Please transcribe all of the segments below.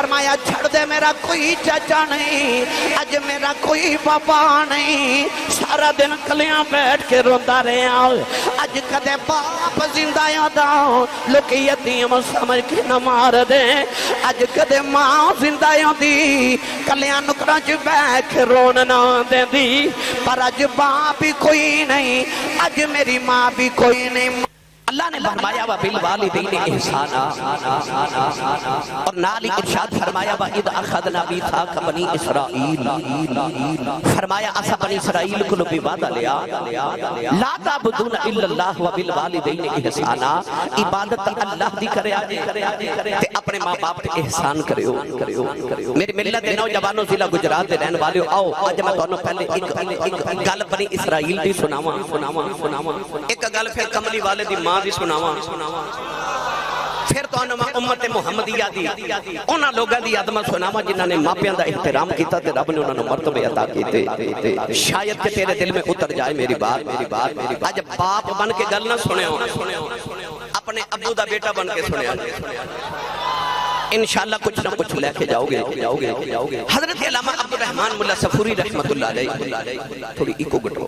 فرمایا چھڑ دے میرا کوئی چچا نہیں، اج میرا کوئی پاپا نہیں، سارا دن کلیاں بیٹھ کے روندا رہا، اج کدے باپ زندہ یادا لوگ یتیم سمجھ کے نہ مار دے، اج کدے ماں زندہ یادی کلیاں نکراں چ بیٹھ کے رون نہ دے دی، پر اج باپ بھی کوئی نہیں، اج میری ماں بھی کوئی نہیں۔ اللہ نے فرمایا وَبِالْوَالِدَيْنِ إِحْسَانًا، اور نال ہی ارشاد فرمایا وَإِذْ أَخَذْنَا مِيثَاقَ بَنِي إِسْرَائِيلَ، فرمایا اسا بنی اسرائیل کو بھی وعدہ لیا لا تعبدون الا اللہ وبالوالدین احسانا، عبادت اللہ دی کرے تے اپنے ماں باپ تے احسان کریو۔ میری ملت دے نوجوانوں ضلع گجرات دے رہن والے آؤ اج میں تانوں پہلے ایک گل بنی اسرائیل دی سناواں، ایک گل پھر کملی والے دی ماں دی سناواں، پھر تو انہوں امت محمدیہ دی انہاں لوگاں دی عظمت سناواں جنہاں نے ماپیاں دا احترام کیتا تے رب نے انہاں نوں مرتبے عطا کیتے۔ شاید کہ تیرے دل میں اتر جائے میری بات، اج باپ بن کے گل نہ سنے ہو، اپنے ابو دا بیٹا بن کے سنے انشاءاللہ کچھ نہ کچھ لے کے جاؤ گے۔ حضرت علامہ عبدالرحمن ملا صفوری رحمت اللہ علیہ، تھوڑی ایکو گٹو،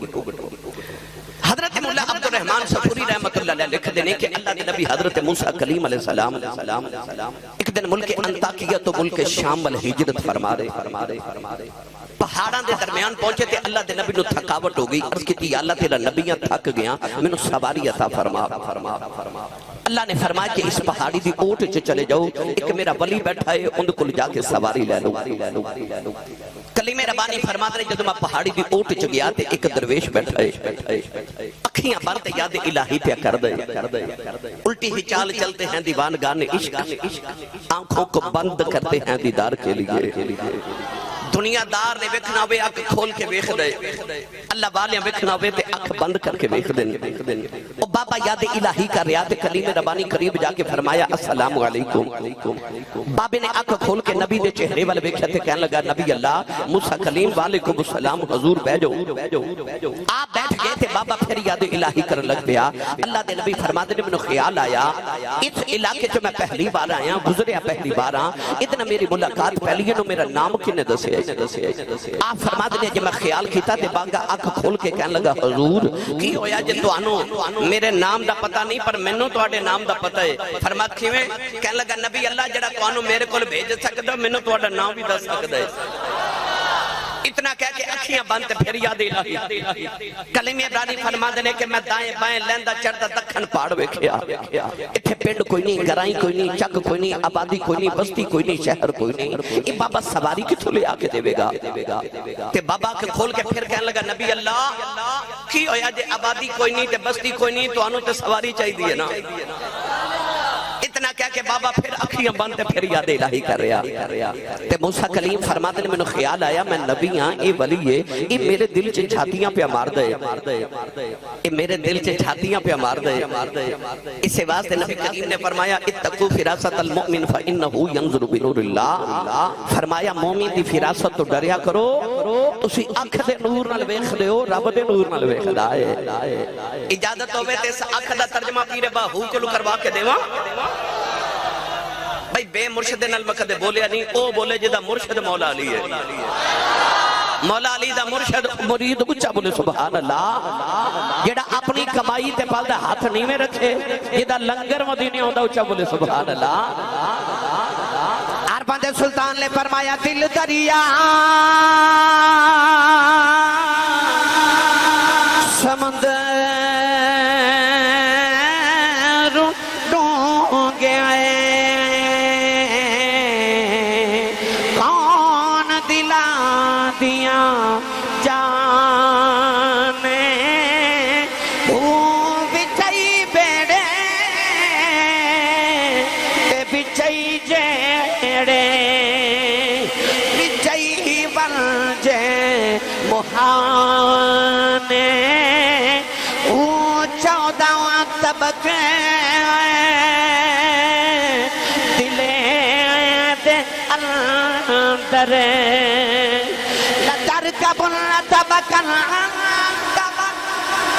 حضرت مولا عبدالرحمن صفوری رحمت اللہ علیہ لکھ دینے کہ اللہ کے نبی حضرت موسیٰ کلیم علیہ السلام ایک دن ملک انطاکیہ تو ملک شام وال ہجرت فرما رہے، پہاڑاں دے درمیان پہنچے تے اللہ دے نبی نو تھکاوٹ ہو گئی، عرض کی تھی اللہ تیرا نبیاں تھک گیا، میں نو سواری عطا فرما۔ اللہ نے فرمایا کہ اس پہاڑی دی اوٹ چ چلے جاؤ، ایک میرا ولی بیٹھا ہے ان کو جا کے سواری لے لو۔ کلیم ربانی فرماتے ہیں جب میں پہاڑی دی اوٹ چ گیا تے ایک درویش بیٹھا ہے، اکھیاں بند یاد الہی پہ کر دے، الٹی ہی چال چلتے ہیں دیوان گانے عشق، آنکھوں کو بند کرتے ہیں دیدار کے لیے۔ دنیا دار نے ویکھنا ہوئے اکھ کھول کے ویکھ دے، اللہ والے ویکھنا ہوئے تے اکھ بند کر کے ویکھ دے۔ او بابا یاد الہی کر رہا تے کلیم ربانی قریب جا کے فرمایا السلام علیکم۔ بابے نے اکھ کھول کے نبی دے چہرے والے ویکھیا تے کہنے لگا نبی اللہ موسیٰ کلیم وعلیکم السلام حضور بیٹھو۔ آپ بیٹھ گئے تھے، بابا پھر یاد الہی کر لگ پیا۔ اللہ دے نبی فرماتے نے مجھے خیال آیا اس علاقے جو میں پہلی بار آیا گزریا پہلی بار اتنا میری ملاقات پہلی ہے نو میرا نام کنے دسے۔ آپ فرما دیں جب میں خیال کیتا تے باگا آنکھ کھول کے کہنے لگا حضور کی ہویا جے تو آنو میرے نام دا پتہ نہیں پر میں نو تو آڑے نام دا پتہ ہے۔ فرمات کیویں کہنے لگا نبی اللہ جڑا تو آنو میرے کول بھیج سکتا میں نو تو آڑا نام بھی دس سکتا ہے۔ اتنا کہہ کے اکھیاں بانتے پھر یاد الہی کلیم عبرانی فرما دینے کہ میں دائیں بائیں لیندہ چڑھتا دکھن پاڑ ویکھیا، اتھے پینڈ کوئی نہیں، گرائیں کوئی نہیں، چک کوئی نہیں، آبادی کوئی نہیں، بستی کوئی نہیں، شہر کوئی نہیں، یہ بابا سواری کتھو لے آکے دے گا؟ تے بابا کے کھول کے پھر کہنے لگا نبی اللہ کی ہویا جے آبادی کوئی نہیں تے بستی کوئی نہیں تو آنو تے سواری چاہی دیئے نا۔ اتنا کہہ کہ بابا پھر اکھیاں بندے پھر یاد الہی کر رہا تے موسیٰ کلیم فرماتے نے میں نے خیال آیا میں نبی ہاں اے ولی ہے، اے میرے دل چے چھاتیاں پہ مار دے، اے میرے دل چے چھاتیاں پہ مار دے۔ اس سے واسطے نبی کریم نے فرمایا اتقو فراست المؤمن فإنہو ینظر بنور اللہ، فرمایا مومن دی فراست تو ڈریا کرو اسی اکھ دے نور نال ویکھ دیو رب دے نور نال ویکھ دائے۔ اجازت ہوئے تے اس اکھ دا ترجمہ پیر باہو کو کروا کے دیواں بھائی بے مرشد نال مقدے بولیا نہیں، او بولے جدا مرشد مولا علی ہے، مولا علی دا مرشد مرید اچھا بولے سبحان اللہ، جیڑا اپنی کمائی تے پالدہ ہاتھ نہیں میں رکھے، جیڑا لنگر مدینے ہوندہ اچھا بولے سبحان اللہ۔ عرفان سلطان نے فرمایا دل دریا سمندر ڈونگے لدر کبن طبقن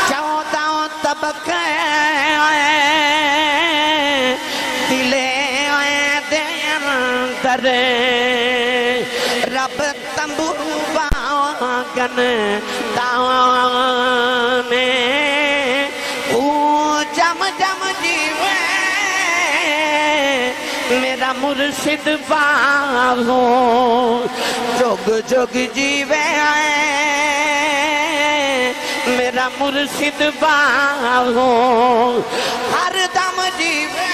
چودہ طبق دلے دے اندر کرے رب تمبو واگن تانے او جم جم جیوے میرا مرشد باہو جگ جگ جیوے میرا مرشد باہو ہر دم جیوے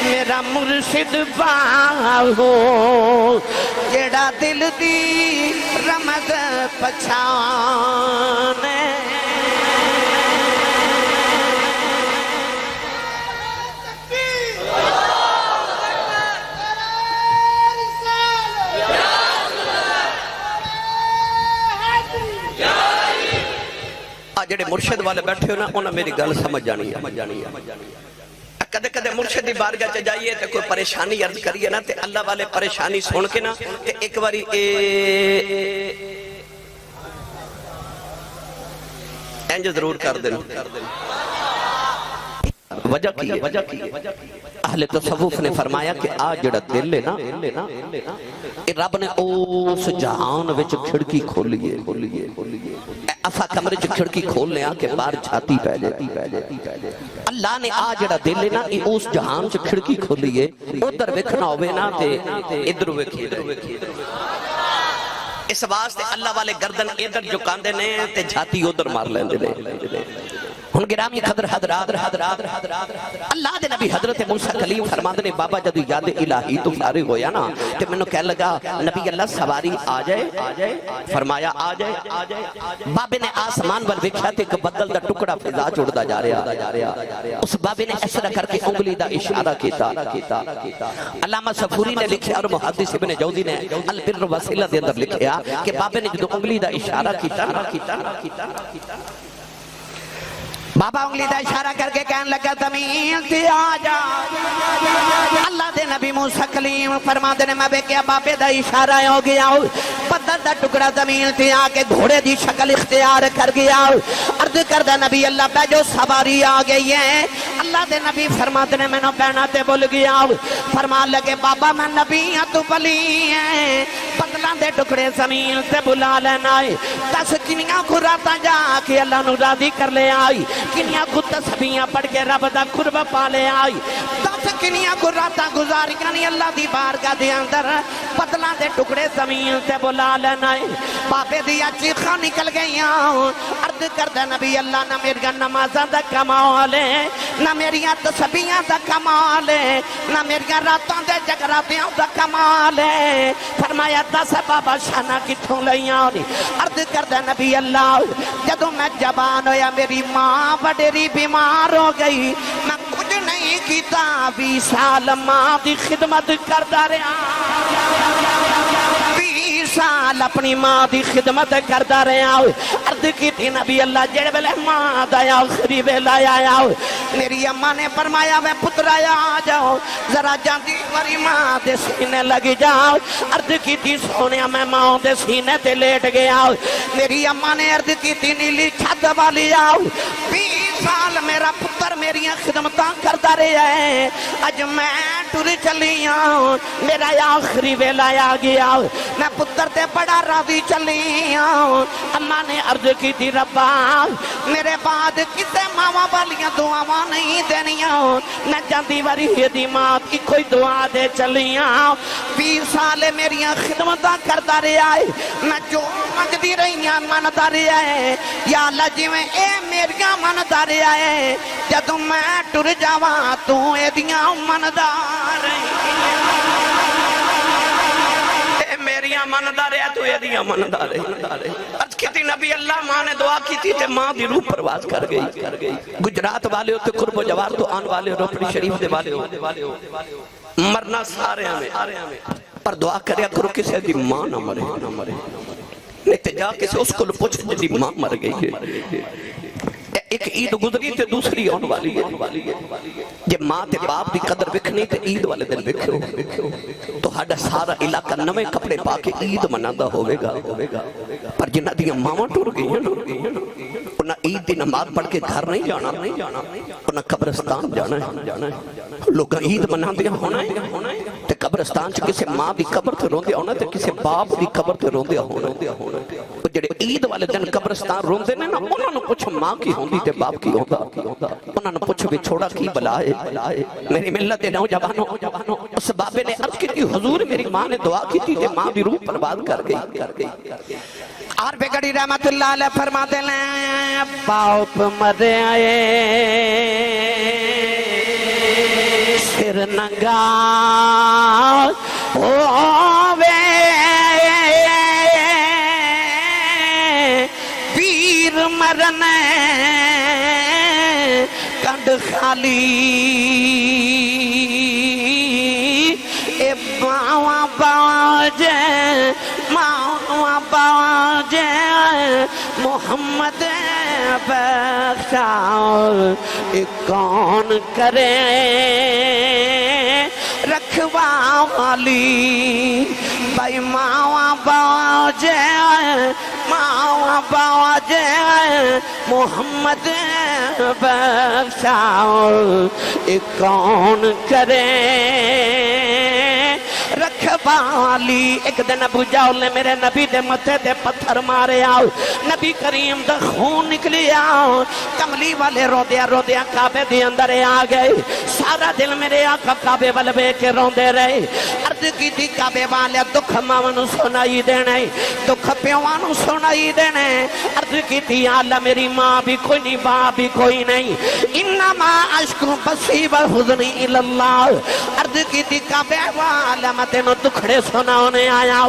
میرا مرشد باہو جڑا دل دی رمض پچھانے جڑے مرشد والے بیٹھے ہو نا انہاں میری گل سمجھ جانی ہے کدے کدے مرشد دی بارگاہ چ جائیے تے کوئی پریشانی عرض کریے نا تے اللہ والے پریشانی سن کے نا تے ایک باری انج ضرور کر دیں وجہ کی اہل تصوف نے فرمایا کہ آج جڑا دل ہے نا رب نے اس جہان وچ کھڑکی کھولیے افا کمرے چ کھڑکی کھول لیا کہ باہر چھاتی پہ جاتی اللہ نے آج جڑا دل ہے نا اس جہان چ کھڑکی کھولیے ادھر ویکھنا ہوے نا تے ادھر ویکھیے اس واسطے اللہ والے گردن ادھر جھکاندے نے تے چھاتی ادھر مار لیندے نے ہن گرامی قدر حضرات اللہ دے نبی حضرت موسیٰ کلیم فرماندے نے بابا جدو یاد الہی تو فارغ ہویا نا تے میں نے کہہ لگا نبی اللہ سواری آ جائے فرمایا آ جائے بابے نے آسمان ول ویکھیا تے ایک بدل دا ٹکڑا فضا چڑھدا جا رہا اس بابے نے اس طرح کر کے انگلی دا اشارہ کیتا علامہ صفوری نے لکھیا اور محدث ابن جوزی نے البر وسیلہ دے اندر لکھیا کہ بابے نے جدو انگلی دا اشارہ کیتا بابا انگلی دا اشارہ کر کے کہنے لگا زمین تے آ جا اللہ دے نبی موسیٰ کلیم فرما دے نے میں بے کیا بابے دا اشارہ ہو گیا پتھر دا ٹکڑا زمین تے آ کے گھوڑے دی شکل اختیار کر گیا عرض کر دا نبی اللہ پہ جو سواری آ گئی ہے اللہ دے نبی فرما دے نے میں نو پہنا تے بول گیا فرما لگے بابا میں نبی ہاں تو بلی ہے بدلاں دے ٹکڑے زمین تے بلا لینا ہے 10 کنیاں کھراتا جا کے اللہ نو راضی کر لے آئی کنیاں کو تسبیحاں پڑھ کے رب دا قرب پا لے آئی 10 کنیاں کو راتاں گزاریاں نہیں اللہ دی بارگاہ دے اندر بدلاں دے ٹکڑے زمین تے بلا لینا ہے بابے دی چیخاں نکل گئیاں عرض کردہ نبی اللہ نہ میری نمازاں دا کمال ہے نہ میری تسبیحاں دا کمال ہے نہ میری راتاں دے جگراتیاں دا کمال ہے فرمایا 10 بابا شانہ کتھوں لئیاں عرض کردہ نبی اللہ جدوں میں جبان ہویا میری ماں بڑی بیمار ہو گئی میں کچھ نہیں کیتا 20 سال ماں دی خدمت کرتا رہا 20 سال اپنی ماں دی خدمت کرتا رہا عرض کی تھی نبی اللہ جڑے بلے ماں دایا آخری ویلا آیا میری اماں نے فرمایا میں پترایا آ جاؤ ذرا جاندی وری ماں دے سینے لگی جاؤ عرض کی تھی سونیا میں ماں دے سینے تے لیٹ گیا میری اماں نے عرض کی تھی نیلی چھت والی آؤ 20 سال میرا پتر میری خدمتاں کرتا رہا ہے اج میں ٹر چلی ہوں میرا آخری ویلا آ گیا میں پتر تے بڑا راضی چلی ہوں اماں نے عرض کی تھی ربا میرے بعد کسے ماما والیاں دعاواں نہیں دینیاں میں جاندی واری دی ماں کی کوئی دعا دے چلی ہوں 20 سال میری خدمتاں کرتا رہا ہے میں جو منگدی رہی ہوں منتا رہا ہے یا اللہ جی میں اے میری منتا رہا ہے جدوں میں ٹر جاواں تو اے دیاں مندا رہی میریاں مندا رہا تو اے دیاں مندا رہی عرض کیتی نبی اللہ ماں نے دعا کی تھی تے ماں دی روح پرواز کر گئی گجرات والے ہوتے قرب و جوار تو آن والے روپڑی شریف دے والے ہو مرنا سارے ہمیں پر دعا کریا کرو کسے دی ماں نہ مرے نہیں تے جا کسے اس کو پوچھ جی ماں مر گئی ہے ایک عید گزری تے دوسری آن والی ہے جب ماں تے باپ دی قدر وکھنی تے عید والے دن وکھو تو ہاڈا سارا علاقہ نویں کپڑے پا کے عید منادا ہوے گا پر جنہاں دی ماواں ٹر گئیاں انہاں عید دی نماز پڑھ کے گھر نہیں جانا انہاں قبرستان جانا ہے لوگ عید منا دیا ہونا ہے تے قبرستان چ کسے ماں دی قبر تے روندے ہونا تے کسے باپ دی قبر تے روندے ہونا جڑے عید والے دن قبرستان روندے نے نا انہاں نوں پوچھو ماں کی ہوندی تے باپ کی ہوندا انہاں نوں پوچھو وچھوڑا کی بلا ہے میری ملت دے نوجوانوں اس بابے نے عرض کی حضور میری ماں نے دعا کی تھی تے ماں دی روح برباد کر گئی اور بگڑی رحمت اللہ علیہ فرماتے لیں باپ مرے آئے سر ننگا ہووے ویر مرن کنڈ خالی اے باواں باجے ماواں باجے محمد بخشا کون کرے رکھوا والی بھائی ماواں باجے ماواں باجے محمد بخشا کون کرے رکھوالی ایک دن ابو جہل نے میرے نبی دے متھے دے پتھر مارے آؤ نبی کریم دا خون نکلی آؤ کملی والے رو دیا کعبے دے اندر آ گئے سارا دل میرے آقا کعبے والے بے کے روندے رہے عرض کی تھی کعبے والے دکھ ماں سنائی دینے دکھ پیوانو سنائی دینے عرض کی تھی اللہ میری ماں بھی کوئی نہیں باپ بھی کوئی نہیں انما اشکو بسی والحزنی الاللہ عرض کی تھی کعبے والے تینوں دکھڑے سناؤنے آیا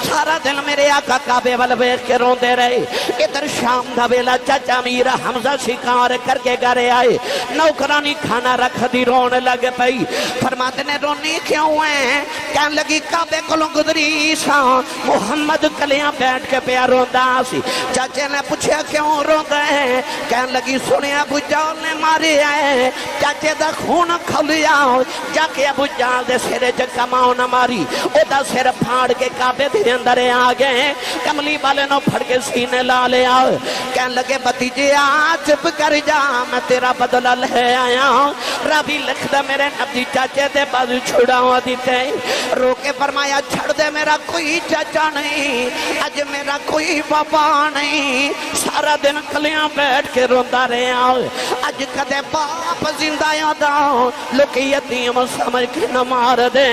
سارا دل میرے آقا کعبے والویخ کے روندے رہے ادھر شام دا ویلا چاچا میرا حمزہ شکار کر کے گھرے آئے نوکرانی کھانا رکھ دی رونے لگے پئی فرماتے نے رونی کیوں ہیں کہنے لگی کعبے کلوں گزری سا محمد کلیاں بیٹھ کے پیا روندا سی چاچے نے پوچھا کیوں روندے ہیں کہنے لگی سنے ابو جہل نے مارے آئے چاچے دا خون کھلیا جا کے ابو جہل دے سرے جکماؤ نہ ماری او دا سر پھاڑ کے کعبے دے اندر آ گئے کملی والے نو پھڑ کے سینے لا لے آؤ کہنے لگے بتیجے چپ کر جا میں تیرا بدلہ لے آیا ربی لکھ دے میرے نبی چاچے دے بازو چھڑاؤں دیتے رو کے فرمایا چھڑ دے میرا کوئی چاچا نہیں اج میرا کوئی بابا نہیں سارا دن کلیاں بیٹھ کے روندا رہے آؤ اج کدے باپ زندہ یادا لوگ یتیم سمجھ کے نہ مار دے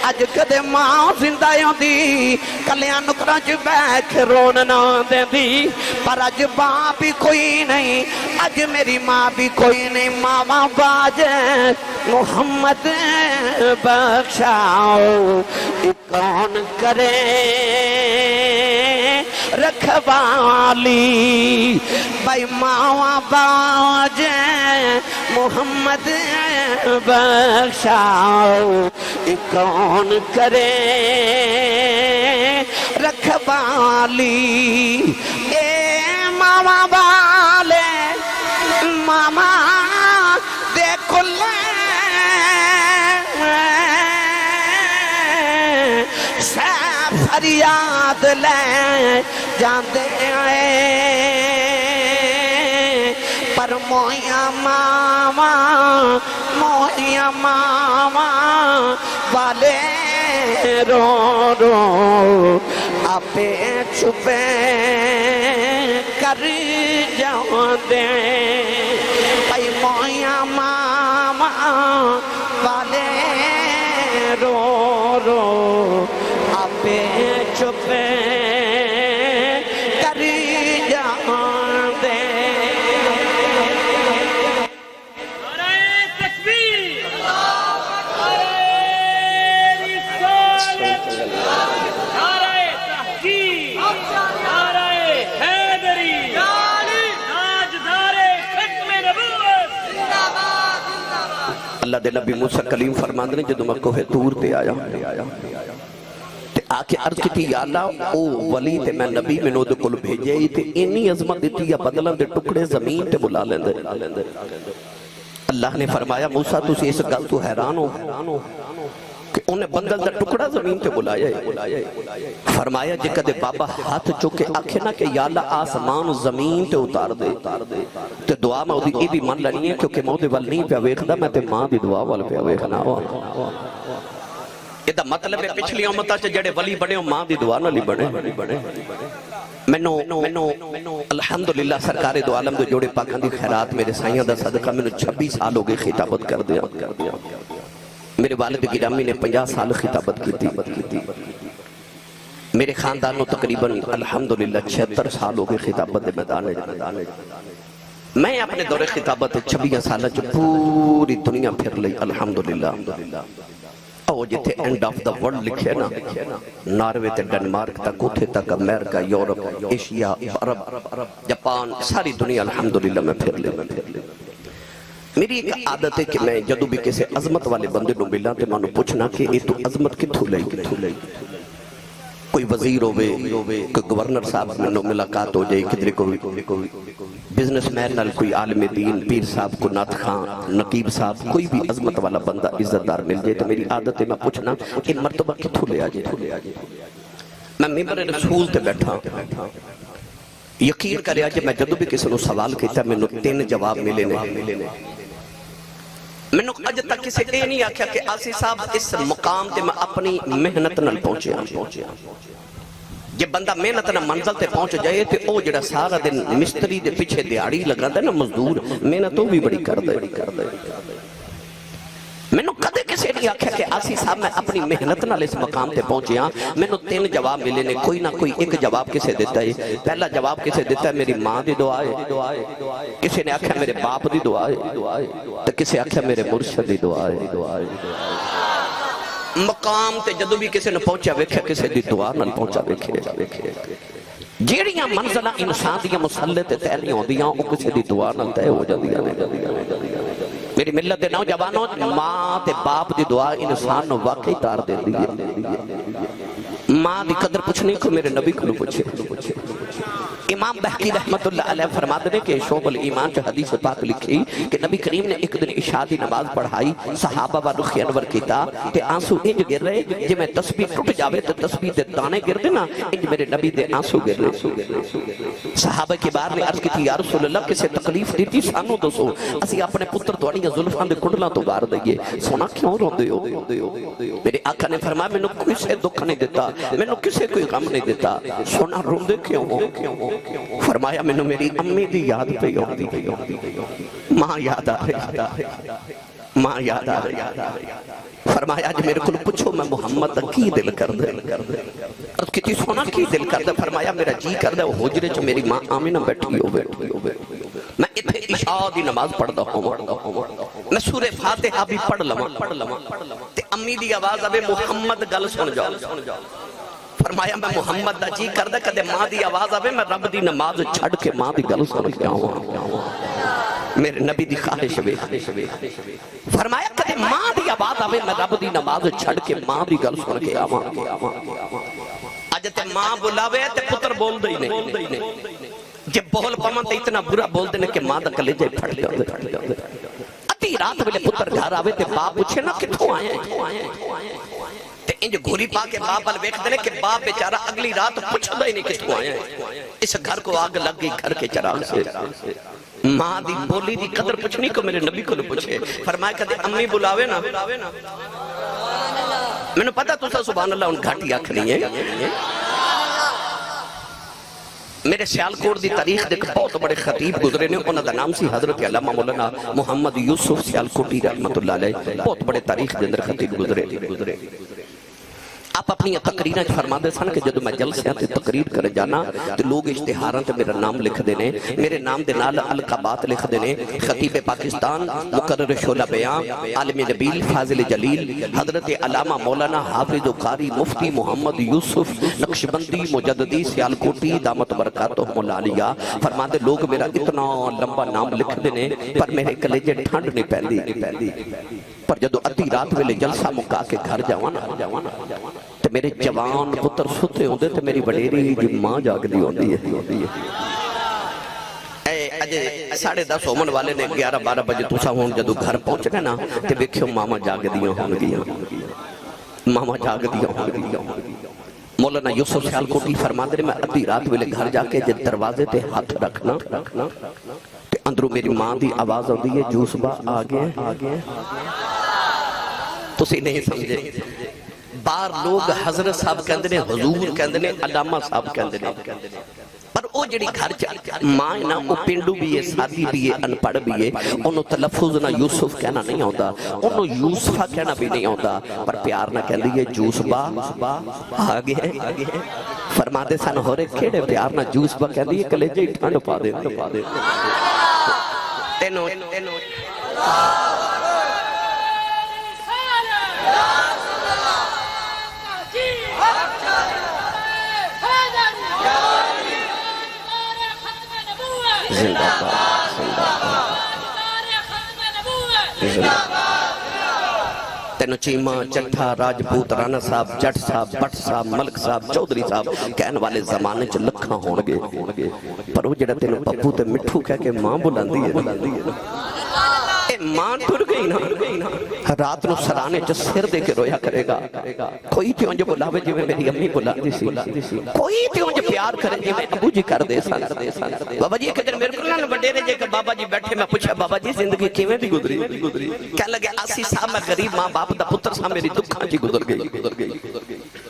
اج کدے ماں زندہ دی کلیاں نکراں چ بیٹھ رون نہ دے دی پر اج باپ بھی کوئی نہیں اج میری ماں بھی کوئی نہیں ماما باج محمد بخشاؤ کون کرے رکھوالی بھائی ماما باج محمد بخشاؤ کون کرے رکھوالی اے ماما والے ماما دیکھو لے فریاد لے جاندے آئے پر مویا ماما والے رو رو آپے چھپے کر جاندے پئی مویا ماما والے رو رو آپے چھپے کر جاندے اللہ دے نبی موسیٰ کلیم فرماندے نے جدو میں کوہ تور تے آیا تے آکے عرض کی تھی یا اللہ او ولی تے میں نبی میں نو دے کل بھیجے تے انی عظمت دیتی یا بدلن دے ٹکڑے زمین تے بلا لیندے اللہ نے فرمایا موسیٰ تسی اس گل تو حیران ہو کہ انہیں بندل دا ٹکڑا زمین تے بلایا ہے، فرمایا جے کدے بابا ہاتھ چکے آکھے نا کہ یا اللہ آسمان زمین تے اتار دے تے دعا میں دی بھی من لنی ہے کیونکہ میں دے وال نہیں پہ ویکھدا میں تے ماں دی دعا وال پہ ویکھنا ہوا۔ یہ دا مطلب ہے پچھلی امتہ چ جڑے ولی بنے ہو ماں دی دعا نہ لی بنے۔ میں الحمدللہ سرکار دو عالم دو جوڑے پاکان دی خیرات میرے سائیاں دا صدقہ میں 26 سال ہو گئے خطابت کر دیا۔ میرے والد گرامی نے 50 سال خطابت کی تھی، میرے خاندانوں تقریباً الحمدللہ 76 سال ہو گئے خطابت دے میدان۔ میں اپنے دور خطابت 26 سالہ جو پوری دنیا پھر لئی الحمدللہ۔ او جتے اینڈ آف دا ورلڈ لکھے نا، ناروے تے ڈنمارک تک، اتھے تک، امریکہ، یورپ، ایشیا، عرب، جاپان، ساری دنیا الحمدللہ میں پھر لئی۔ میری ایک عادت ہے کہ میں جدو بھی کسی عظمت والے بندے نو ملا تے مانو پوچھنا کہ یہ تو عظمت کتھو لئی؟ کوئی وزیر ہوئے، کوئی گورنر صاحب میں نو ملاقات ہو جائے، کدھر کوئی بزنس مین نال، کوئی عالم دین، پیر صاحب کو نات خان، نقیب صاحب، کوئی بھی عظمت والا بندہ عزت دار مل جائے تو میری عادت ہے میں پوچھنا کہ مرتبہ کتھو لے آجائے؟ میں ممبر رسول تے بیٹھا، یقین کریا جب میں جدو بھی کسی نو سوال کیتا میں نو 3 جواب ملے نے۔ میں نو اج تک کسی اے نہیں آکھیا کہ آسی صاحب اس مقام تے میں اپنی محنت نال پہنچے۔ جب بندہ محنت نہ منزل تے پہنچ جائے تے او جڑا سارا دن مستری دے پیچھے دیہڑی لگا دے نا مزدور، محنت تو بھی بڑی کر دے۔ میں نو کدے کسی نہیں آکھیا کہ آسی صاحب میں اپنی محنت نال اس مقام تے پہنچیا۔ میں نو 3 جواب ملے نے، کوئی نہ کوئی ایک جواب کسے دیتا ہے۔ پہلا جواب کسے دیتا ہے میری ماں دی دعا ہے، کسی نے آکھیا میرے باپ دی دعا ہے، تو کسی آکھیا میرے مرشد دی دعا ہے۔ مقام تے جدو بھی کسی نے پہنچا ویکھیا کسی دی دعا نال پہنچا ویکھے۔ جیڑیاں منزلہ انسان دیاں مسلط تے تیلیاں ہو دیاں او کسی دی دعا نال تے ہو جاندیاں نے۔ میری ملت دے نوجوانوں، ماں تے باپ دی دعا انسان نو واقعی تار دے دی ہے۔ ماں دی قدر پوچھنے کو میرے نبی کو پوچھے۔ امام بحقی رحمت اللہ علیہ فرماتے ہیں کہ شعب الایمان جو حدیث پاک لکھی کہ نبی کریم نے ایک دن عشاء دی نماز پڑھائی، صحابہ و رخ انور کیتا تے آنسو انج گر رہے جے میں تسبیح ٹوٹ جاوے تو تسبیح دے دانے گر دے نا، انج میرے نبی دے آنسو گر رہے۔ صحابہ کے بار نے عرض کی تھی یا رسول اللہ کسے تکلیف دیتی سانو دسو، اسی اپنے پتر توڑیاں زلفان دے کنڈلاں تو بار دئیے، سونا کیوں رو دے ہو؟ میرے آقا نے فرمایا میں نے کسے دکھ نہیں دیتا، میں نے کسے کوئی غم نہیں دیتا، سونا رو دے کیوں ہو؟ فرمایا میں نے میری امی دی یاد پہ ہوتی، ماں یاد آ رہی، ماں یاد آ رہی۔ فرمایا جب میرے کو پوچھو میں محمد کی دل کر دے، کتی سونا کی دل کر دے؟ فرمایا میرا جی کر دے وہ حجرے جو میری ماں آمینہ بیٹھی ہو، میں اتھے عشاء دی نماز پڑھ دا ہوں، میں سورہ فاتحہ بھی پڑھ لما تے امی دی آواز آوے محمد گل سن جاؤ۔ فرمایا میں محمد دا جی کردہ کدے ماں دی آواز آوے میں رب دی نماز چھڑ کے ماں دی گل سن کے آؤں، میرے نبی دی خواہش وے۔ فرمایا کدے ماں دی آواز آوے میں رب دی نماز چھڑ کے ماں دی گل سن کے آؤں۔ آج تے ماں بلاوے تے پتر بول دئی نہیں، جب بول پمن تے اتنا برا بول دینے کہ ماں دا کلیجے پھٹ جاندے۔ ادھی رات ویلے پتر گھر آوے تے باپ پوچھے نا کتھوں آئے ہیں، انج گھوری پا کے باپ بل ویکھ دینے کہ باپ بیچارہ اگلی رات پوچھ دا ہی نہیں کتھوں آیا ہے، اس گھر کو آگ لگ گئی گھر کے چراغ سے۔ ماں دی بولی دی قدر پوچھنی کو میرے نبی کو پوچھے۔ فرمایا کہتے امی بلاوے نا، میں نے پتا تُسا سبحان اللہ ان گھاٹی آکھ نہیں ہے۔ میرے سیالکوٹ دی تاریخ دیکھ بہت بڑے خطیب گزرے نے، انہوں دا نام سی حضرت علامہ مولانا محمد یوسف سیالکوٹی رحمت اللہ علیہ، بہت بڑے تاریخ دے اندر خطیب گزرے۔ آپ اپنی تقریریں فرما دے سن کہ جدو میں جلسیاں تے تقریر کر جانا تو لوگ اشتہاراں تے میرا نام لکھ دینے، میرے نام دے نال القابات لکھ دینے، خطیب پاکستان، مقرر شعلہ بیان، عالم نبیل، فاضل جلیل، حضرت علامہ مولانا حافظ و قاری مفتی محمد یوسف نقشبندی مجددی سیالکوٹی دامت برکاتہم العالیہ، فرما دے لوگ میرا اتنا لمبا نام لکھ دینے پر میرے کلیجے ٹھنڈ نہیں پہندی، پر جدو ادھی رات ویلے جلسہ مکا کے گھر جاوانا تو میرے جوان پتر ستے ہوندے تو میری وڈیری جی ماں جاگ دی ہوندی ہے۔ اجے 10:30 ہومن والے نے 11-12 بجے تُسا ہون جدو گھر پہنچنے نا تے ویکھیو ماما جاگ دیاں ہون گیاں، ماما جاگ دیا مولانا یوسف سیالکوٹی فرماندے نے میں ادھی رات ویلے گھر جا کے جے دروازے تے ہاتھ رکھنا تے اندروں میری ماں دی آواز ہوندی ہے جوس با آ گئے تسی نہیں سمجھے بار لوگ حضرت صاحب کہندے نے حضور کہندے نے علامہ صاحب کہندے نے پر او جڑی گھر ماں نا او پنڈو بھی ہے سادی بھی ہے انپڑھ بھی ہے انہوں تلفظ نہ یوسف کہنا نہیں ہوتا انہوں یوسفہ کہنا بھی نہیں ہوتا پر پیار نہ کہہ لیے جوس با آگے ہے فرما دے سن ہو رہے کھیڑے پیار نہ جوس با کہہ لیے کلیجے ٹھنڈ پا دے تینو زندہ تینو چیمہ چٹھا راجپوت رانا صاحب جٹ صاحب بٹ صاحب ملک صاحب چودری صاحب کہن والے زمانے چ لکھاں ہونگے پر وہ جڑا تینو پپو تے مٹھو کہہ کے ماں بلاندی ہے ماں ٹر گئی نا رات نو سرانے چ سر دے کے رویا کرے گا کوئی تیوں جو بلاوے جو میری امی بلا دی سی کوئی تیوں جو پیار کرے جو میں ابو جی کر دے سن بابا جی ایک دن میرے کو نہ بڑے رہے کہ بابا جی بیٹھے میں پوچھا بابا جی زندگی کیویں دی گزری کہنے لگے 80 سال میں غریب ماں باپ دا پتر سا میری دکھاں جی گزر گئی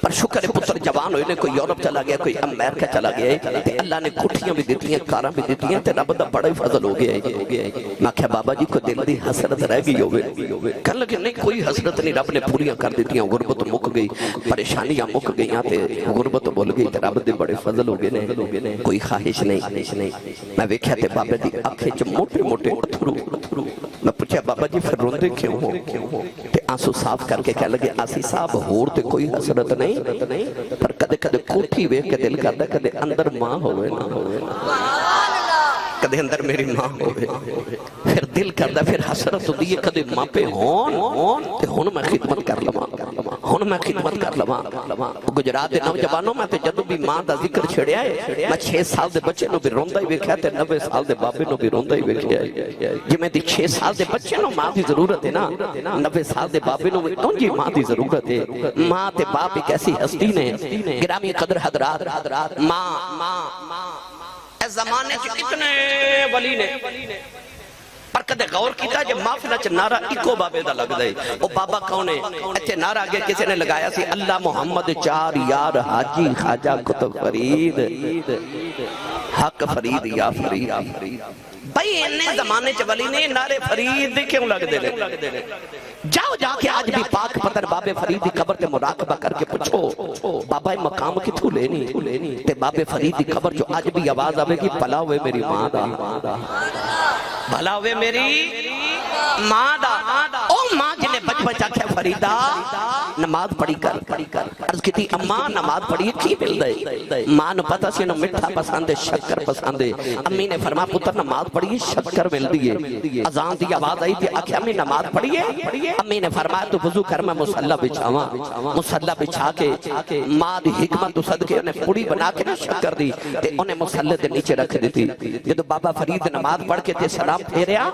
پر شکر پتر جوان ہوئے نے کوئی یورپ چلا گیا کوئی امریکہ چلا گیا تے اللہ نے کوٹھیاں بھی دیتی ہیں کاراں بھی دیتی ہیں تے رب دا بڑا ہی فضل ہو گیا ہے میں کہا بابا جی کو دل دی حسرت رہ گئی ہوئے کہنے لگے نہیں کوئی حسرت نہیں رب نے پوریاں کر دیتی ہیں غربت مک گئی پریشانیاں مک گئیاں تے غربت بول گئی تے رب دے بڑے فضل ہو گئے نے کوئی خواہش نہیں میں ویکھیا تے بابے دی آنکھیں چ موٹے موٹے اتھرو میں پوچھا بابا جی پھر روندے کیوں ہو تے آنسو صاف کر کے کہنے لگے آسی صاحب ہور تے کوئی حسرت نہیں پر کدے کدے کوٹھی ویکھ کے دل کردا کدے اندر ماں ہوئے کدے اندر میری ماں ہوئے پھر دل کردہ پھر حسرت ہو دیئے کدے ماں پہ ہون تے ہون میں خدمت کر لواں گجرات دے نوجوانوں میں تے جدو بھی ماں دا ذکر چھڑیا ہے میں 6 سال دے بچے نو بھی روندہ ہی ویکھیا تے 90 سال دے بابے نو بھی روندہ ہی ویکھیا ہے جی میں دی 6 سال دے بچے نو ماں دی ضرورت ہے نا 90 سال دے بابے نو بھی تون جی ماں دی ضرورت ہے ماں تے باپ ایک ایسی ہستی نے گرامی قدر حضرات ماں اس زمانے چ کتنے ولی نے پر کدے غور کیتا جب محفل چ نعرہ اکو بابے دا لگ دے او بابا کون ہے اتے نعرہ اگے کسی نے لگایا سی اللہ محمد چار یار حاجی خواجہ کتب فرید حق فرید یا فرید بھئی انہیں زمانے چ ولی نے نعرے فرید کیوں لگ دے جاؤ جا کے آج بھی پاک پتر بابے فرید دی قبر تے مراقبہ کر کے پوچھو بابا مقام کتھو لینی تے بابے فرید دی قبر جو آج بھی آواز آوے گی بھلا ہوئے میری ماں دا بھلا ہوئے میری ماں دا او ماں جنہیں بچ بچا کیا فریدہ نماز پڑھی کر عرض کی تھی اماں نماز پڑھی کی مل دے ماں نے پتا سی انہوں مٹھا پسند ہے شکر پسند ہے امی نے فرما پتر نماز پڑھی شکر مل دیئے اذان دی آواز آئی تھی آکھے امی نماز پڑھیے امی نے فرمایا تو وضو کر میں مسلح بچھاواں مسلح بچھا کے ماں دی حکمت تو صدقے انہیں پوڑی بنا کے نہ شکر دی تے انہیں مسلح دے نیچے رکھ دیتی جب بابا فرید نماز پڑھ کے تے سلام پھیریا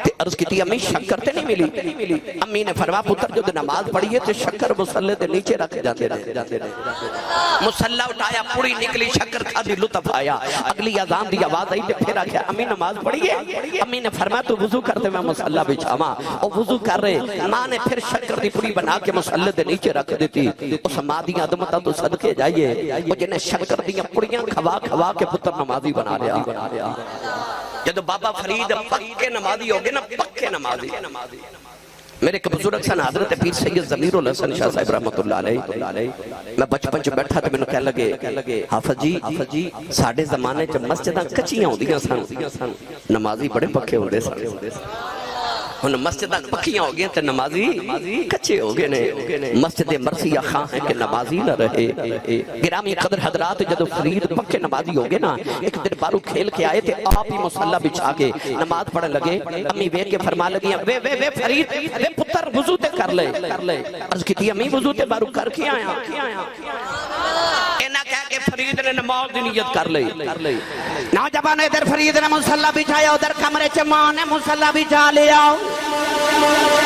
تے عرض کی تھی امی شکر تے نہیں ملی امی نے فرمایا پتر جو نماز پڑھیے تے شکر مسلح دے نیچے رکھ جاتے رہے مسلح اٹھایا پوڑی نکلی شکر کھا دی لطف آیا اگلی اذان دی آواز آئی تے پھر آکھیا امی نماز پڑھیے امی نے فرمایا تو وضو کرتے میں مسلح بچھاواں اور وضو کر رہے ماں نے پھر شکر دی پوری بنا کے مسلح دے نیچے رکھ دیتی اس ماں دی عظمت تو صدقے جائیے وہ جنہیں شکر دیاں پوڑیاں کھوا کے پتر نمازی بنا لیا جدو بابا فرید پکے نمازی ہو گئے نا پکے نمازی میرے ایک بزرگ سن حضرت پیر سید ضمیر الحسن شاہ صاحب رحمت اللہ علیہ میں بچپن چ بیٹھا تو میں نے کہہ لگے حافظ جی ساڑھے زمانے چ مسجداں کچیاں ہوندیاں سن نمازی بڑے پکے ہوندے سن ان مسجدہ پکیاں ہو گئے تھے نمازی کچھے ہو گئے نے مسجد مرثیہ خواہ ہے کہ نمازی نہ رہے گرامی قدر حضرات جدو فرید پکے نمازی ہو گئے نا ایک دن بارو کھیل کے آئے تھے آپ ہی مسلح بچھا کے نماز پڑھنے لگے امی وے کے فرما لگی وے فرید وے پتر وضو تے کر لے عرض کی تھی امی وضو تے بارو کر کے آیا اینا کہہ کے فرید نے نماز دی نیت کر لے نوجوان ادھر فرید نے مسلح بچھایا ادھر کمرے چ ماں نے مسلح بچھا لیا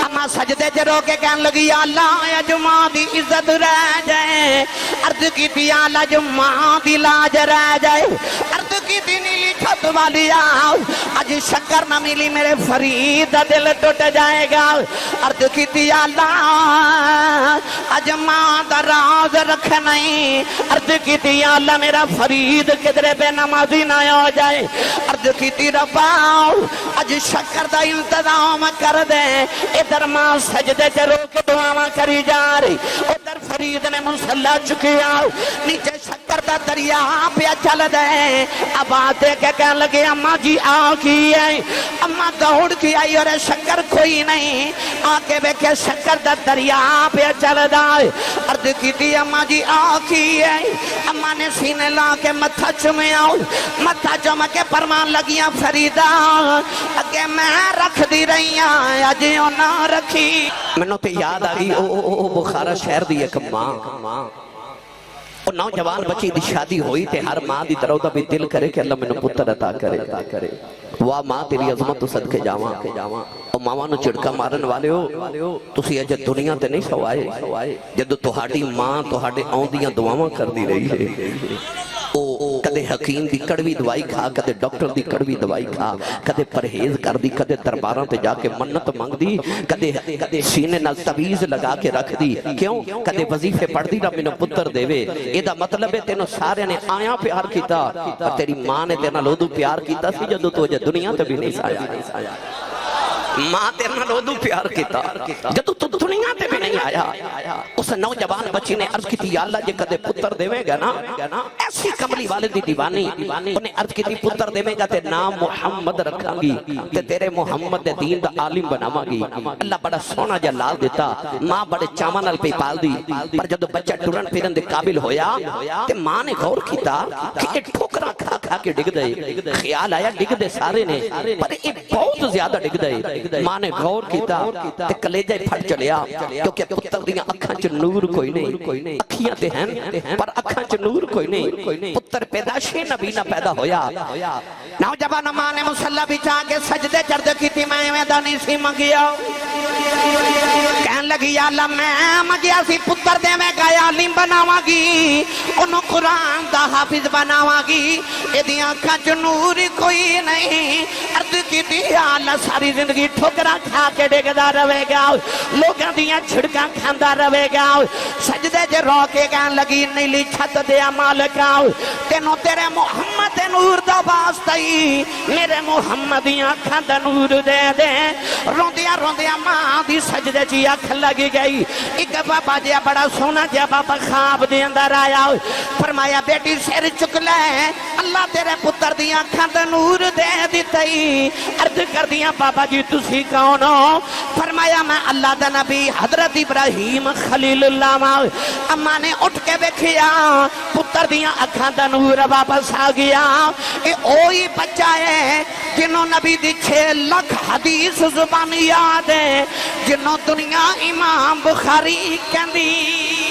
اما سجدے چ رو کے کہن لگی یا اللہ یا جمعہ دی عزت رہ جائے عرض کی تھی آلہ جو ماں دی لاج رہ جائے عرض کی تھی نیلی چھت والی آؤ آج شکر نہ ملی میرے فرید دل ٹوٹ جائے گا عرض کی تھی آلہ آج ماں دا راز رکھ نہیں عرض کی تھی آلہ میرا فرید کدرے بے نمازی نہ ہو جائے عرض کی تھی ربا آج شکر دا انتظام کر دے ادھر ماں سجدے سے روک دعاواں کری جا رہی ادھر فرید نے مسلح چکیا نیچے شکر دا دریا پہ چل دے اب آتے کہ کہنے لگے اماں جی آکی ہے اماں دوڑ کی آئی اور شکر کوئی نہیں آکے بے کہ شکر دا دریا پہ چل دائے عرض کی تھی اماں جی آکی ہے اماں نے سینے لا کے متھا چمے آؤ متھا چمے کے پرمان لگیاں فریدہ اگے میں رکھ دی رہی ہیں اجیوں نہ رکھی میں نے تو یاد آگئی او بخارا شہر دی ایک ماں اور نوجوان بچی دی شادی ہوئی تے ہر ماں دی طرح دا بھی دل کرے کہ اللہ میں نے پتر عطا کرے واہ ماں تیری عظمت تو صدقے جاواں اور ماں نو چڑکا مارن والے ہو تسی اجے دنیا تے نہیں سوائے جدو تہاڈی ماں تہاڈے آؤندیاں دعاواں کر دی رہی ہے کدے حکیم دی کڑوی دوائی کھا کدے ڈاکٹر دی کڑوی دوائی کھا کدے پرہیز کر دی کدے درباراں تے جا کے منت مانگ دی کدے سینے نال تعویذ لگا کے رکھ دی کیوں کدے وظیفے پڑھ دی رب مینوں پتر دیوے ایدا مطلب ہے تینوں سارے نے آیا پیار کیتا اور تیری ماں نے تیرے نال اودوں پیار کیتا سی جدوں تو اجے دنیا تے بھی نہیں سایا ماں تیرے نال اودوں پیار کیتا جدوں تو دنیا تے بھی نہیں آیا اس نوجوان بچی نے عرض کی یا اللہ جے کدے پتر دیوے گا نا ایسی کملی والے دی دیوانی انہیں عرض کی پتر دیوے گا تے نام محمد رکھاں گی تے تیرے محمد دے دین دا عالم بناواں گی اللہ بڑا سونا جا لال دیتا ماں بڑے چاواں نال پئی پال دی پر جدوں بچہ ٹرن پھرن دے قابل ہویا تے ماں نے غور کیتا کہ ٹھوکراں کھا کھا کے ڈگ دے خیال آیا ڈگ دے سارے نے پر اے بہت زیادہ ڈگ دے ماں نے غور کیتا تے کلیجہ پھٹ چلیا کیونکہ پتر دیاں اکھاں چ نور کوئی نہیں اکھیاں تے ہیں پر اکھاں چ نور کوئی نہیں پتر پیدائشی نبی نہ پیدا ہویا نوجوان ماں نے مصلی بچھا کے سجدے چرد کی تھی میں میدانی سی منگیا کہن لگی یا اللہ میں منگیا سی پتر دے میں گا عالم بناواں گی انہوں قرآن دا حافظ بناواں گی ایدیاں اکھاں چ نور کوئی نہیں عرض کی تھی یا اللہ ساری زندگی ٹھوکراں کھا کے ڈگدا رہے گا لوگاں دیاں چھڑکاں کھاندا رہے گا سجدے جے رو کے کہن لگی نیلی چھت دیا مالکا تینوں تیرے محمد نور دا واسطہ ہی میرے محمدیاں اکھاں دا نور دے دے روندیاں ماں دی سجدے چی اکھ لگی گئی ایک بابا جیا بڑا سونا جیا بابا خواب دے اندر آیا فرمایا بیٹی سر چک لے اللہ تیرے پتر دیاں اکھاں دا نور دے دیتائی عرض کر دیاں بابا جی تسی کون ہو فرمایا میں اللہ دا نبی حضرت ابراہیم خلیل اللہ ماں اماں نے اٹھ کے بیکھیا پتر دیاں اکھاں دا نور واپس آ گیا اے اوہی بچہ ہے جنہوں نبی دی 6 لاکھ حدیث زبان یاد ہے جنہوں دنیا امام بخاری کہندی